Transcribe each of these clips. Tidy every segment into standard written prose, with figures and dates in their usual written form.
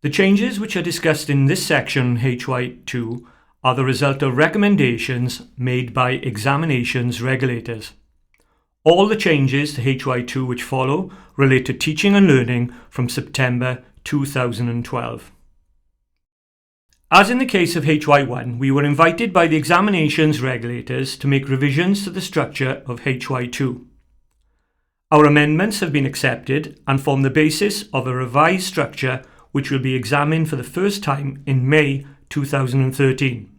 The changes which are discussed in this section HY2 are the result of recommendations made by examinations regulators. All the changes to HY2 which follow relate to teaching and learning from September 2012. As in the case of HY1, we were invited by the examinations regulators to make revisions to the structure of HY2. Our amendments have been accepted and form the basis of a revised structure which will be examined for the first time in May 2013.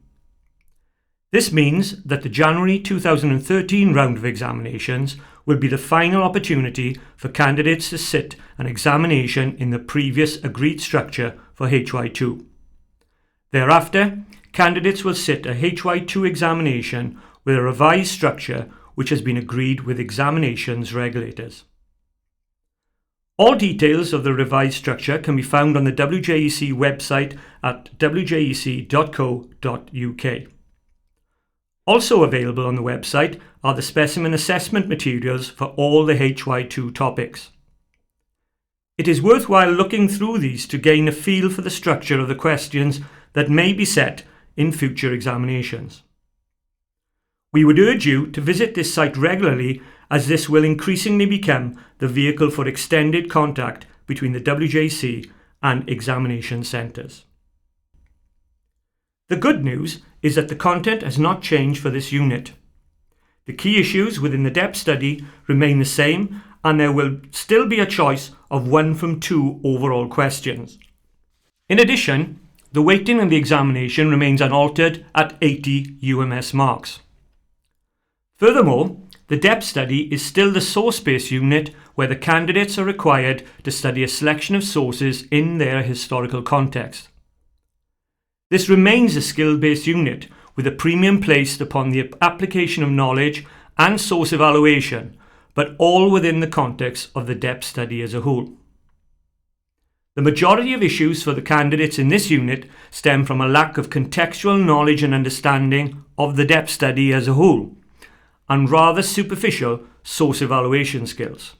This means that the January 2013 round of examinations will be the final opportunity for candidates to sit an examination in the previous agreed structure for HY2. Thereafter, candidates will sit a HY2 examination with a revised structure which has been agreed with examinations regulators. All details of the revised structure can be found on the WJEC website at wjec.co.uk. Also available on the website are the specimen assessment materials for all the HY2 topics. It is worthwhile looking through these to gain a feel for the structure of the questions that may be set in future examinations. We would urge you to visit this site regularly, as this will increasingly become the vehicle for extended contact between the WJEC and examination centres. The good news is that the content has not changed for this unit. The key issues within the depth study remain the same, and there will still be a choice of 1 from 2 overall questions. In addition, the weighting of the examination remains unaltered at 80 UMS marks. Furthermore, the depth study is still the source-based unit where the candidates are required to study a selection of sources in their historical context. This remains a skill-based unit with a premium placed upon the application of knowledge and source evaluation, but all within the context of the depth study as a whole. The majority of issues for the candidates in this unit stem from a lack of contextual knowledge and understanding of the depth study as a whole, and rather superficial source evaluation skills.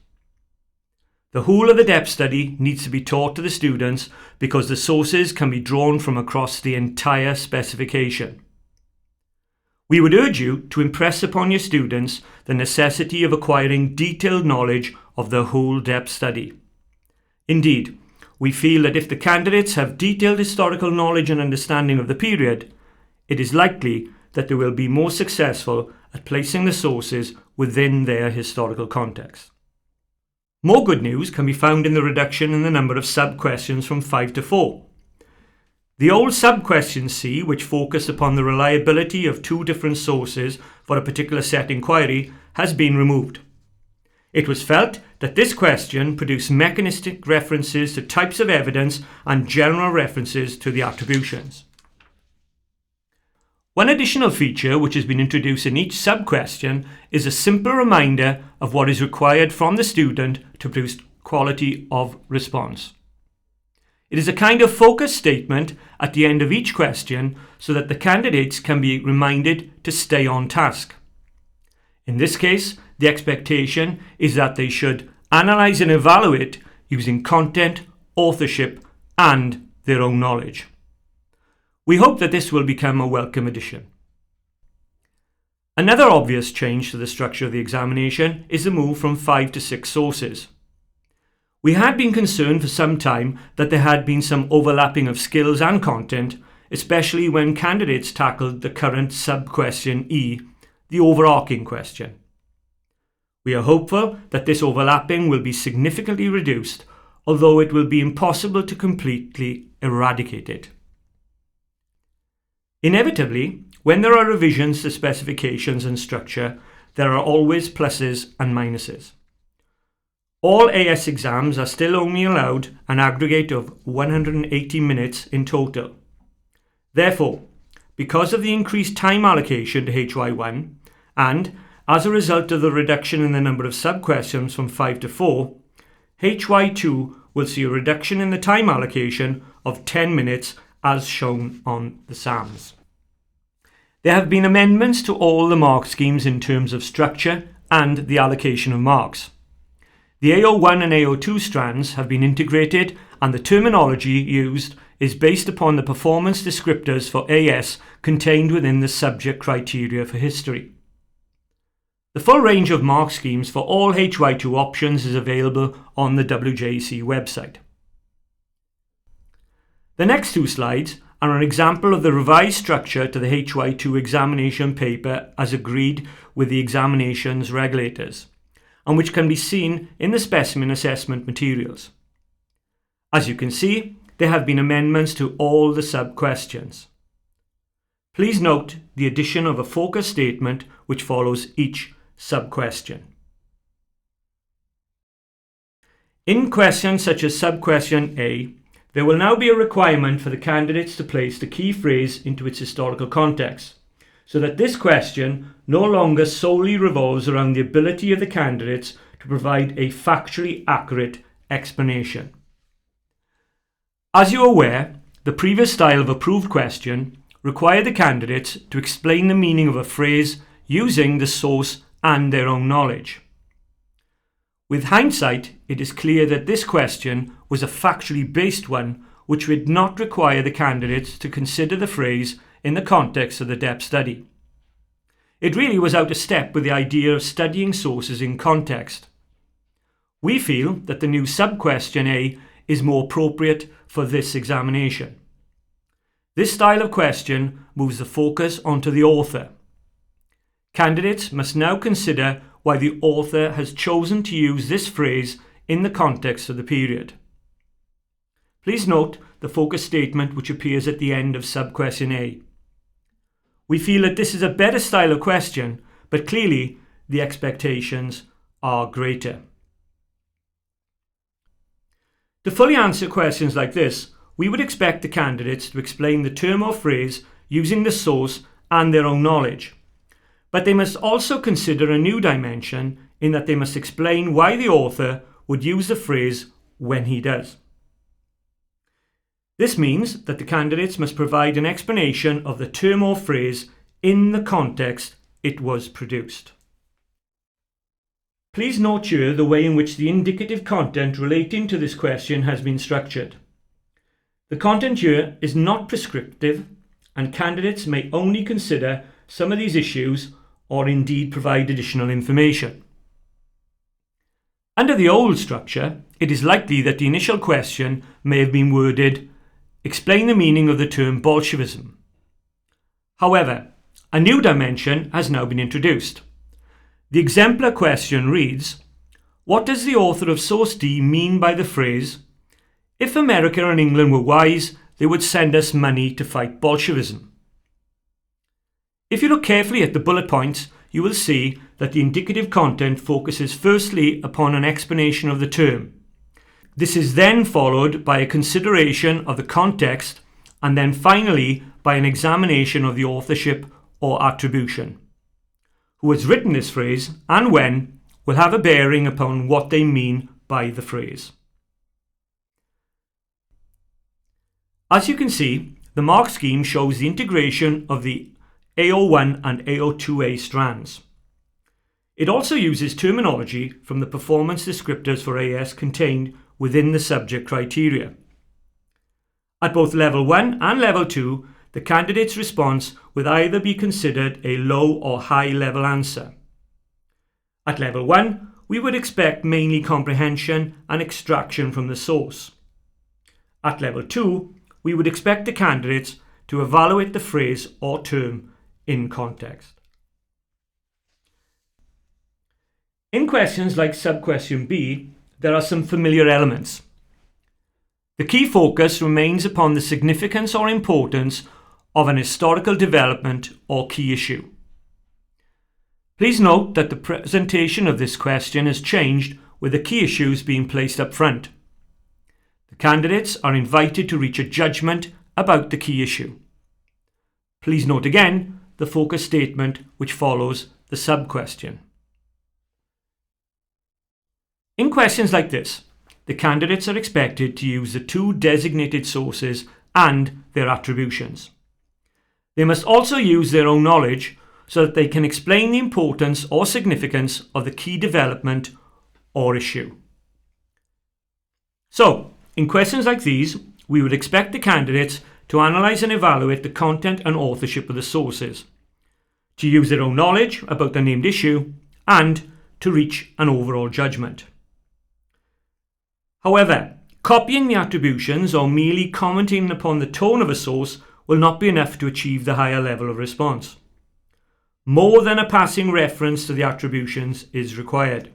The whole of the depth study needs to be taught to the students because the sources can be drawn from across the entire specification. We would urge you to impress upon your students the necessity of acquiring detailed knowledge of the whole depth study. Indeed, we feel that if the candidates have detailed historical knowledge and understanding of the period, it is likely that they will be more successful at placing the sources within their historical context. More good news can be found in the reduction in the number of sub-questions from 5 to 4. The old sub-question C, which focused upon the reliability of 2 different sources for a particular set inquiry, has been removed. It was felt that this question produced mechanistic references to types of evidence and general references to the attributions. One additional feature which has been introduced in each sub-question is a simple reminder of what is required from the student to produce quality of response. It is a kind of focus statement at the end of each question so that the candidates can be reminded to stay on task. In this case, the expectation is that they should analyse and evaluate using content, authorship, and their own knowledge. We hope that this will become a welcome addition. Another obvious change to the structure of the examination is the move from 5 to 6 sources. We had been concerned for some time that there had been some overlapping of skills and content, especially when candidates tackled the current sub-question E, the overarching question. We are hopeful that this overlapping will be significantly reduced, although it will be impossible to completely eradicate it. Inevitably, when there are revisions to specifications and structure, there are always pluses and minuses. All AS exams are still only allowed an aggregate of 180 minutes in total. Therefore, because of the increased time allocation to HY1, and as a result of the reduction in the number of sub-questions from 5 to 4, HY2 will see a reduction in the time allocation of 10 minutes as shown on the SAMs. There have been amendments to all the mark schemes in terms of structure and the allocation of marks. The AO1 and AO2 strands have been integrated and the terminology used is based upon the performance descriptors for AS contained within the subject criteria for history. The full range of mark schemes for all HY2 options is available on the WJEC website. The next two slides are an example of the revised structure to the HY2 examination paper as agreed with the examinations regulators, and which can be seen in the specimen assessment materials. As you can see, there have been amendments to all the sub-questions. Please note the addition of a focus statement which follows each sub-question. In questions such as sub-question A, there will now be a requirement for the candidates to place the key phrase into its historical context, so that this question no longer solely revolves around the ability of the candidates to provide a factually accurate explanation. As you are aware, the previous style of approved question required the candidates to explain the meaning of a phrase using the source and their own knowledge. With hindsight, it is clear that this question was a factually based one which would not require the candidates to consider the phrase in the context of the depth study. It really was out of step with the idea of studying sources in context. We feel that the new sub-question A is more appropriate for this examination. This style of question moves the focus onto the author. Candidates must now consider why the author has chosen to use this phrase in the context of the period. Please note the focus statement which appears at the end of sub-question A. We feel that this is a better style of question, but clearly the expectations are greater. To fully answer questions like this, we would expect the candidates to explain the term or phrase using the source and their own knowledge. But they must also consider a new dimension in that they must explain why the author would use the phrase when he does. This means that the candidates must provide an explanation of the term or phrase in the context it was produced. Please note here the way in which the indicative content relating to this question has been structured. The content here is not prescriptive, and candidates may only consider some of these issues or indeed provide additional information. Under the old structure, it is likely that the initial question may have been worded, "Explain the meaning of the term Bolshevism." However, a new dimension has now been introduced. The exemplar question reads, "What does the author of Source D mean by the phrase, 'If America and England were wise, they would send us money to fight Bolshevism'?" If you look carefully at the bullet points, you will see that the indicative content focuses firstly upon an explanation of the term. This is then followed by a consideration of the context, and then finally by an examination of the authorship or attribution. Who has written this phrase and when will have a bearing upon what they mean by the phrase. As you can see, the mark scheme shows the integration of the AO1 and AO2A strands. It also uses terminology from the performance descriptors for AS contained within the subject criteria. At both level 1 and level 2, the candidate's response would either be considered a low or high level answer. At level 1, we would expect mainly comprehension and extraction from the source. At level 2, we would expect the candidates to evaluate the phrase or term in context. In questions like sub-question B, there are some familiar elements. The key focus remains upon the significance or importance of an historical development or key issue. Please note that the presentation of this question has changed with the key issues being placed up front. The candidates are invited to reach a judgment about the key issue. Please note again the focus statement which follows the sub-question. In questions like this, the candidates are expected to use the two designated sources and their attributions. They must also use their own knowledge so that they can explain the importance or significance of the key development or issue. So, in questions like these, we would expect the candidates to analyse and evaluate the content and authorship of the sources, to use their own knowledge about the named issue, and to reach an overall judgment. However, copying the attributions or merely commenting upon the tone of a source will not be enough to achieve the higher level of response. More than a passing reference to the attributions is required.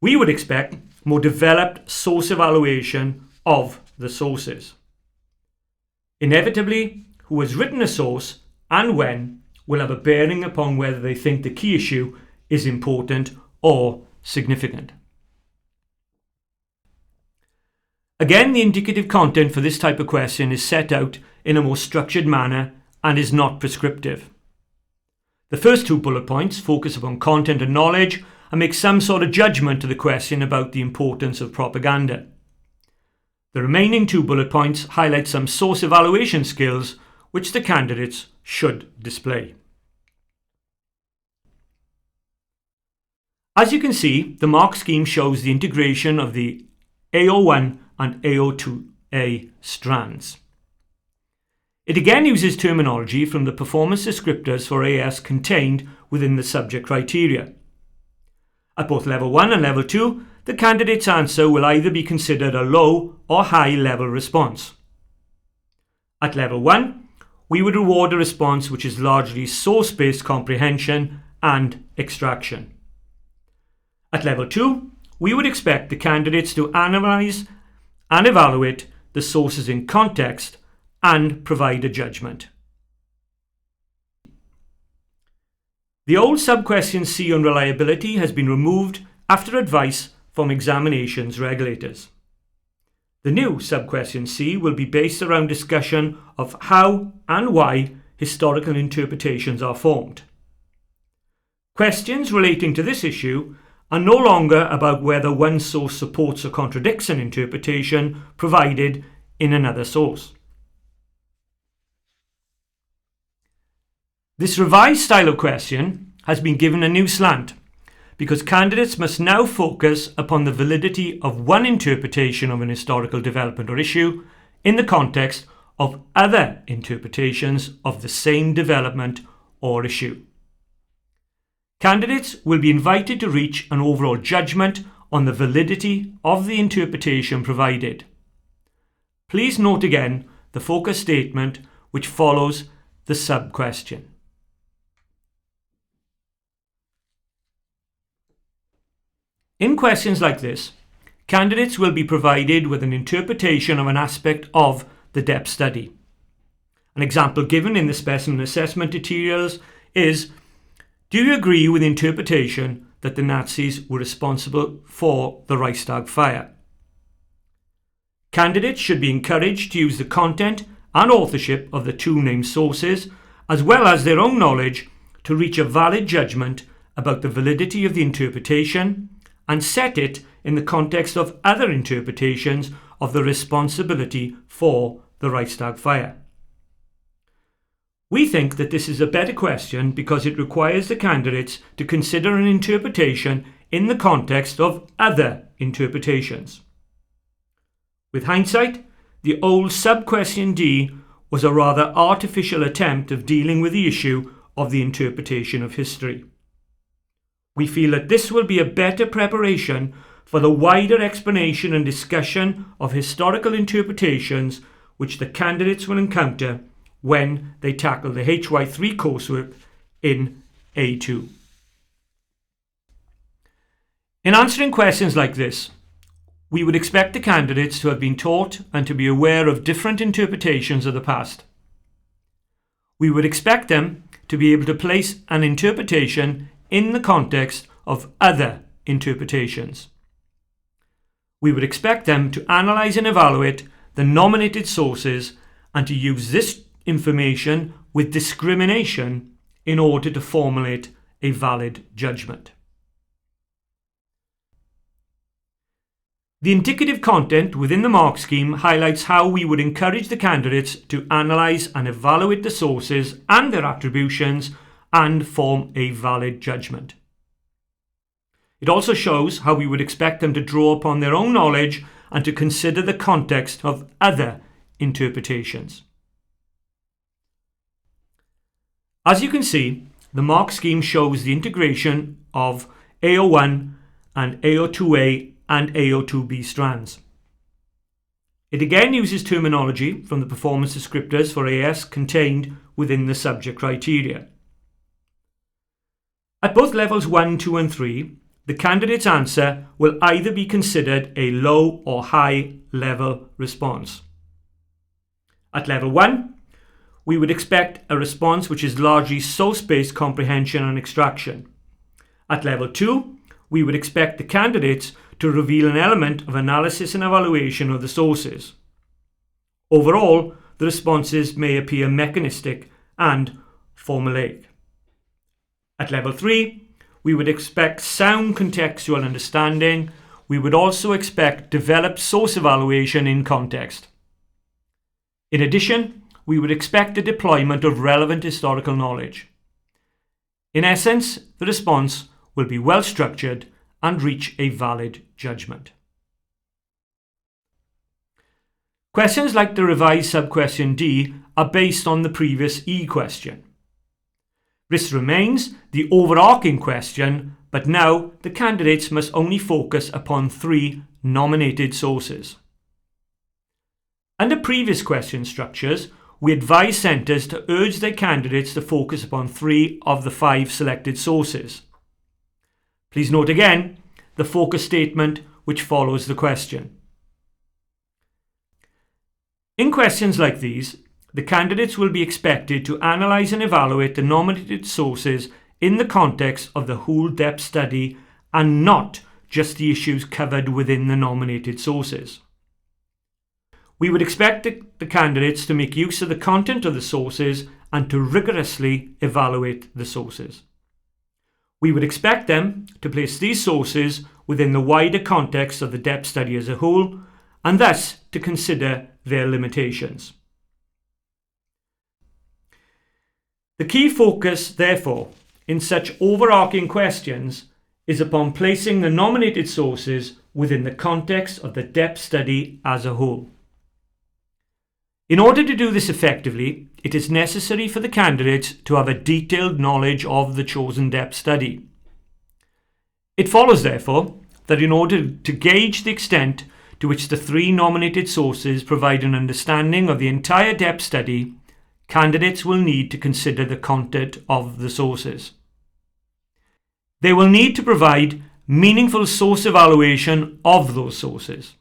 We would expect more developed source evaluation of the sources. Inevitably, who has written a source and when will have a bearing upon whether they think the key issue is important or significant. Again, the indicative content for this type of question is set out in a more structured manner and is not prescriptive. The first two bullet points focus upon content and knowledge and make some sort of judgment to the question about the importance of propaganda. The remaining two bullet points highlight some source evaluation skills which the candidates should display. As you can see, the mark scheme shows the integration of the AO1 and AO2A strands. It again uses terminology from the performance descriptors for AS contained within the subject criteria. At both level 1 and level 2, the candidate's answer will either be considered a low or high level response. At level 1, we would reward a response which is largely source-based comprehension and extraction. At level 2, we would expect the candidates to analyse and evaluate the sources in context and provide a judgment. The old sub-question C on reliability has been removed after advice from examinations regulators. The new sub-question C will be based around discussion of how and why historical interpretations are formed. Questions relating to this issue are no longer about whether one source supports or contradicts an interpretation provided in another source. This revised style of question has been given a new slant because candidates must now focus upon the validity of one interpretation of an historical development or issue in the context of other interpretations of the same development or issue. Candidates will be invited to reach an overall judgment on the validity of the interpretation provided. Please note again the focus statement which follows the sub-question. In questions like this, candidates will be provided with an interpretation of an aspect of the depth study. An example given in the specimen assessment materials is, do you agree with the interpretation that the Nazis were responsible for the Reichstag fire? Candidates should be encouraged to use the content and authorship of the two named sources, as well as their own knowledge, to reach a valid judgment about the validity of the interpretation and set it in the context of other interpretations of the responsibility for the Reichstag fire. We think that this is a better question because it requires the candidates to consider an interpretation in the context of other interpretations. With hindsight, the old sub-question D was a rather artificial attempt of dealing with the issue of the interpretation of history. We feel that this will be a better preparation for the wider explanation and discussion of historical interpretations which the candidates will encounter when they tackle the HY2 coursework in A2. In answering questions like this, we would expect the candidates to have been taught and to be aware of different interpretations of the past. We would expect them to be able to place an interpretation in the context of other interpretations. We would expect them to analyse and evaluate the nominated sources and to use this information with discrimination in order to formulate a valid judgment. The indicative content within the mark scheme highlights how we would encourage the candidates to analyse and evaluate the sources and their attributions and form a valid judgment. It also shows how we would expect them to draw upon their own knowledge and to consider the context of other interpretations. As you can see, the mark scheme shows the integration of AO1 and AO2A and AO2B strands. It again uses terminology from the performance descriptors for AS contained within the subject criteria. At both levels 1, 2 and 3, the candidate's answer will either be considered a low or high level response. At level 1, we would expect a response which is largely source-based comprehension and extraction. At level 2, we would expect the candidates to reveal an element of analysis and evaluation of the sources. Overall, the responses may appear mechanistic and formulaic. At level 3, we would expect sound contextual understanding. We would also expect developed source evaluation in context. In addition, we would expect the deployment of relevant historical knowledge. In essence, the response will be well structured and reach a valid judgment. Questions like the revised sub-question D are based on the previous E question. This remains the overarching question, but now the candidates must only focus upon 3 nominated sources. Under previous question structures, we advise centres to urge their candidates to focus upon 3 of the 5 selected sources. Please note again the focus statement which follows the question. In questions like these, the candidates will be expected to analyse and evaluate the nominated sources in the context of the whole depth study and not just the issues covered within the nominated sources. We would expect the candidates to make use of the content of the sources and to rigorously evaluate the sources. We would expect them to place these sources within the wider context of the depth study as a whole and thus to consider their limitations. The key focus, therefore, in such overarching questions is upon placing the nominated sources within the context of the depth study as a whole. In order to do this effectively, it is necessary for the candidates to have a detailed knowledge of the chosen depth study. It follows, therefore, that in order to gauge the extent to which the 3 nominated sources provide an understanding of the entire depth study, candidates will need to consider the content of the sources. They will need to provide meaningful source evaluation of those sources.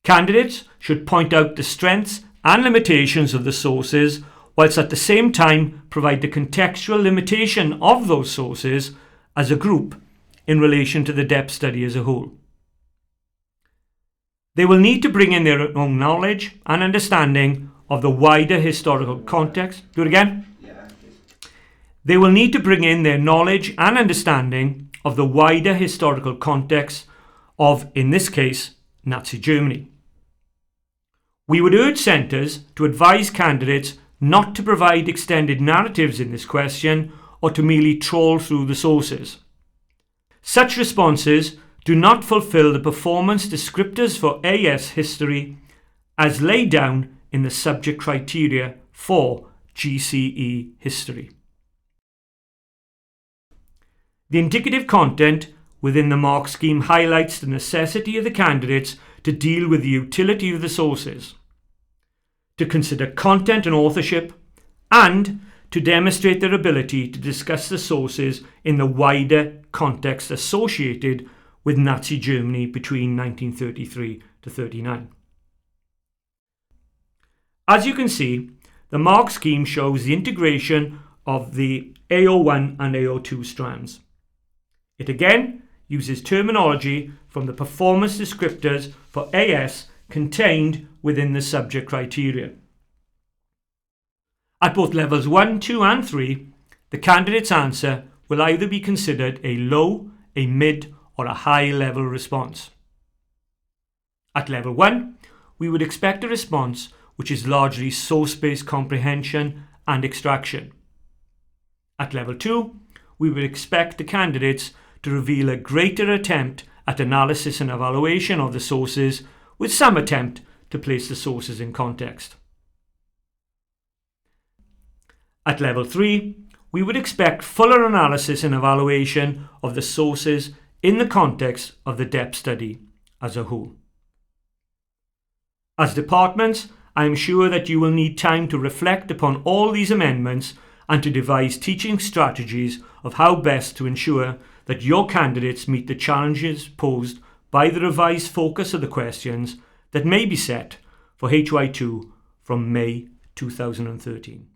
Candidates should point out the strengths and limitations of the sources, whilst at the same time provide the contextual limitation of those sources as a group in relation to the depth study as a whole. They will need to bring in their own knowledge and understanding of the wider historical context. Do it again. They will need to bring in their knowledge and understanding of the wider historical context of, in this case, Nazi Germany. We would urge centres to advise candidates not to provide extended narratives in this question or to merely trawl through the sources. Such responses do not fulfil the performance descriptors for AS history as laid down in the subject criteria for GCE history. The indicative content within the mark scheme highlights the necessity of the candidates to deal with the utility of the sources, to consider content and authorship, and to demonstrate their ability to discuss the sources in the wider context associated with Nazi Germany between 1933 to 39. As you can see, the mark scheme shows the integration of the AO1 and AO2 strands. It again uses terminology from the performance descriptors for AS contained within the subject criteria. At both levels 1, 2 and 3, the candidate's answer will either be considered a low, a mid or a high level response. At level 1, we would expect a response which is largely source-based comprehension and extraction. At level 2, we would expect the candidates to reveal a greater attempt at analysis and evaluation of the sources, with some attempt to place the sources in context. At level 3, we would expect fuller analysis and evaluation of the sources in the context of the depth study as a whole. As departments, I am sure that you will need time to reflect upon all these amendments and to devise teaching strategies of how best to ensure that your candidates meet the challenges posed by the revised focus of the questions that may be set for HY2 from May 2013.